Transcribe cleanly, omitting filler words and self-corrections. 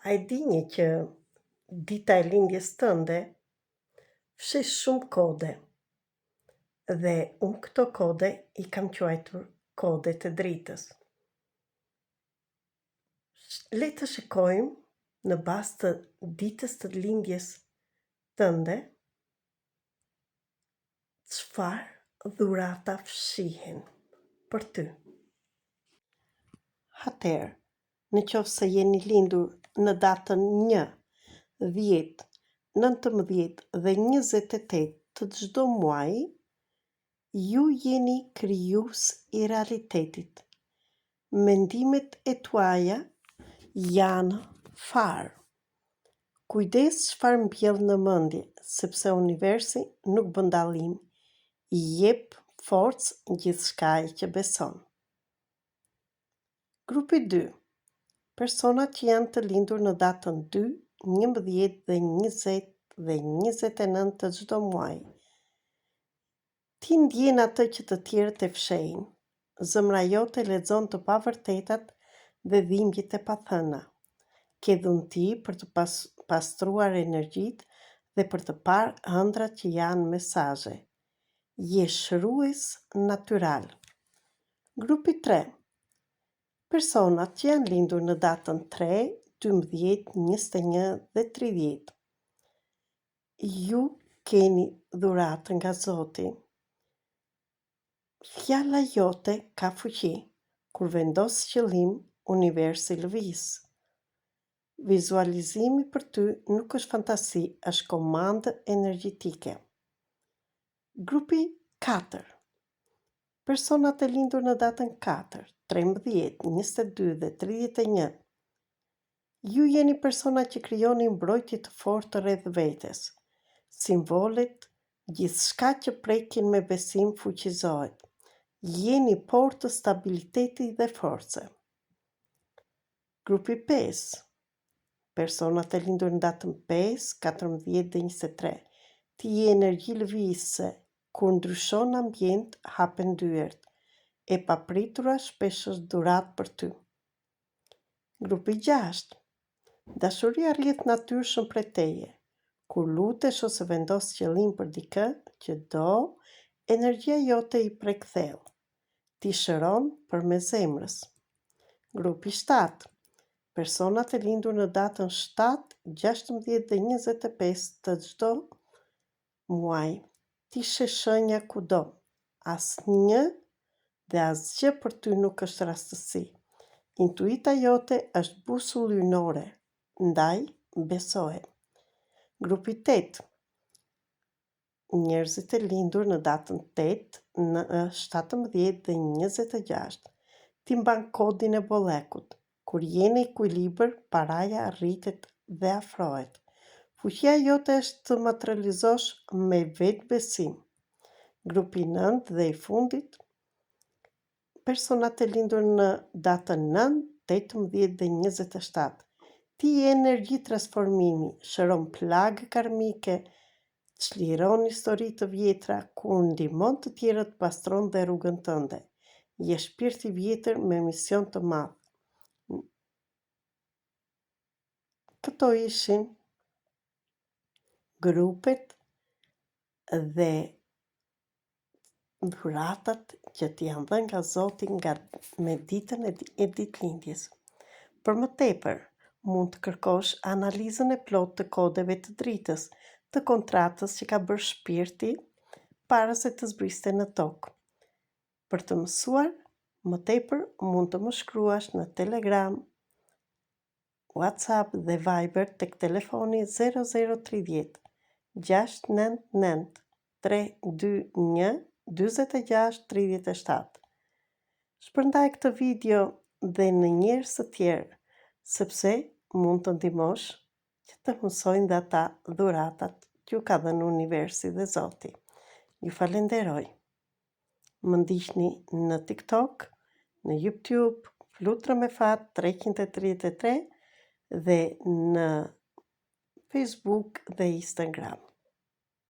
A e dini që dita e lindjes tënde fshes shumë kode dhe unë këto kode i kam quajtur kodet e dritës. Le të shikojmë në bazë të ditës të lindjes tënde çfarë dhurata fshihen për ty. Atëherë, në qoftë se jeni lindur në datën 1, 10, 19 dhe 28 të çdo muaji, ju jeni krijues i realitetit. Mendimet e tuaja janë farë. Kujdes çfarë mbjell në mendje, sepse universi nuk bën dallim, i jep forcë gjithçkaje që beson. Grupi 2. Personat që janë të lindur në datën 2, 11 dhe 20 dhe 29 të çdo muaji. Ti ndjen atë që të tjerët e fshehin. Zemra jote lexon të pavërtetat dhe dhimbjet e pathëna. Ke dhunti për të pastruar energjitë dhe për të parë ëndrat që janë mesazhe. Je shërues natyral. Grupi 3. Personat që janë lindur në datën 3, 12, 21 dhe 30. Ju keni dhuratë nga Zoti. Fjala jote ka fuqi. Kur vendos qëllim, universi lëviz. Vizualizimi për ty nuk është fantasi, është komandë energjetike. Grupi 4. Personat e lindur në datën 4, 13, 22 dhe 31. Ju jeni persona që krijoni mbrojtje të fortë rreth vetes. Simbolet, gjithçka që prekin me besim fuqizohet. Jeni portë të stabiliteti dhe force. Grupi 5. Personat e lindur në datën 5, 14 dhe 23. Ti je energji lëvizëse. Kur ndryshon ambient, hapen dyert. E papritura shpesh është dhuratë për ty. Grupi 6. Dashuria rrjedh natyrshëm prej teje. Kur lutesh ose vendos qëllim për dikë që do, energjia jote i prek thellë. Ti shëron përmes zemrës. Grupi 7. Personat e lindur në datën 7, 16 dhe 25 të çdo muaj. Ti sheh shenja kudo. Asnjë dhe asgjë për ty nuk është rastësi. Intuita jote është busull hyjnore, ndaj besoje. Grupi 8. Njerëzit e lindur në datën 8, në 17 dhe 26. Ti mban kodin e bollekut. Kur je në ekuilibër, paraja rritet dhe afrohet. Fuqia jote është të materializosh me vetbesim. Grupi 9 dhe i fundit. Personat e lindur në datën 9, 18 dhe 27. Ti je energji transformimi, shëron plagë karmike, çliron histori të vjetra, kur ndihmon të tjerët pastron dhe rrugën tënde. Je shpirt i vjetër me mision të madh. Këto ishin grupet dhe dhuratat që ti janë dhënë nga Zoti me ditën e ditëlindjes. Për më tepër, mund të kërkosh analizën e plotë të kodeve të dritës, të kontratës që ka bërë shpirti para se të zbriste në tokë. Për të mësuar më tepër, mund të më shkruash në Telegram, WhatsApp dhe Viber tek telefoni 0030 699 321 46 37. Shpërndaj këtë video dhe në njerëz të tjerë, sepse mund të ndihmosh që të mësojnë dhe ata dhuratat që ju ka dhënë universi dhe Zoti. Ju falenderoj. Më ndiqni në TikTok, në YouTube, Flutra me Fat 333 dhe në Facebook dhe Instagram.